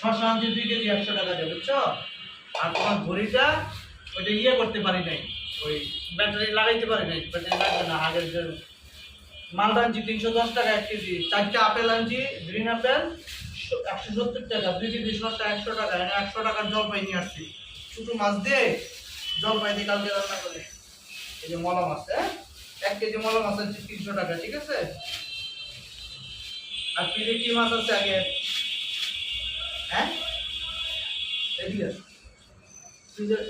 শশা আনছি 2 কেজি 100 টাকা দিয়ে, বুঝছো? আর তোমার ঘড়িটা ওইটা ইয়ে করতে পারি নাই, ওই ব্যাটারি লাগাইতে পারি নাই, ব্যাটারি লাগবে না। আগের যে মালটা আনছি 310 টাকা 1 কেজি, 4টা আপেল আনছি গ্রিন আপেল 170 টাকা, 2 কেজি শসা 100 টাকা, 100 টাকার জলপাই নিয়ে আসছি। ছোট মাছ দিয়ে জলপাই দিয়ে কালকে রান্না করে। এই যে মলা মাছ, হ্যাঁ 1 কেজি মলা মাছ আনছি 300 টাকা, ঠিক আছে? আর ফ্রিজে কি মাছ আছে আগে, হ্যাঁ এদিকে ফ্রিজের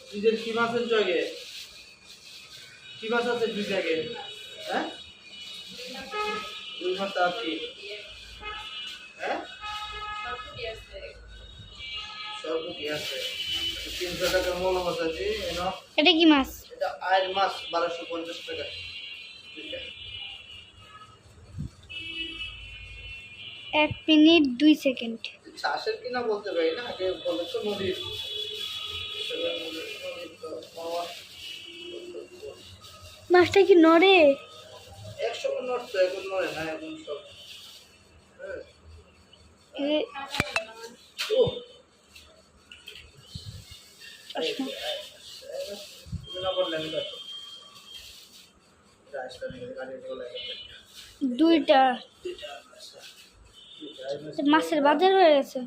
ফ্রিজের কি মাছ আছে আগে, কি মাছ আছে ফ্রিজে আগে, হ্যাঁ রুই মাছ আর কি, হ্যাঁ সরপুটি আছে 300 টাকার মলা মাছ আছে। এটা কি মাছ? এটা আয়ের মাছ 1250 টাকা। 1 মিনিট 2 সেকেন্ড। চাষের কিনা বলতে পারি না, আগে বলে তো নদীর। মাছটা কি নড়ে? 100 নড়ছে, এখন নড়ে না, এখন সব ও দুইটা মাছের বাজার হয়ে গেছে।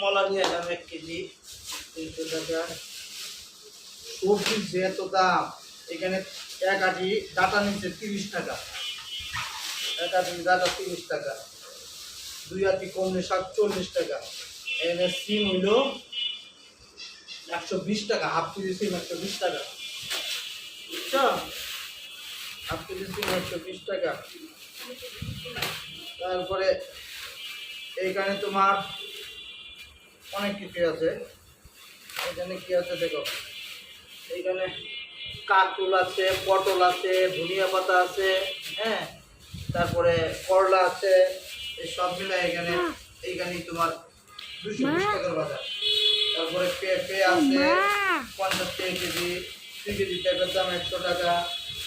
মলা নিয়ে যান 1 কেজি 300 টাকা। সবজির যে এত দাম, এখানে এক আটি ডাটা নিচ্ছে 30 টাকা, এক আটি ডাটা 30 টাকা, 2 আটি কমলে শাক 40 টাকা। এখানে সিম হইল 120 টাকা, হাফ কেজি সিম 120 টাকা, বুঝছো? হাফ কেজি সিম 120 টাকা। তারপরে এইখানে তোমার অনেক কিছু আছে। এখানে কি আছে দেখো, এইখানে কাকুল আছে, পটল আছে, ধনিয়া পাতা আছে, হ্যাঁ তারপরে করলা আছে, এই সব মিলে এখানে এইখানেই তোমার 220 টাকার বাজার। তারপরে পেঁপে আছে 50 টাকা কেজি, 2 কেজি পেঁপের দাম 100 টাকা।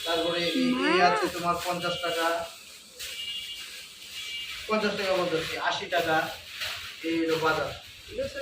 তারপরে এই আছে তোমার 50 টাকা, 50 টাকা বলতেছি 80 টাকা, এই হলো বাজার, ঠিক আছে?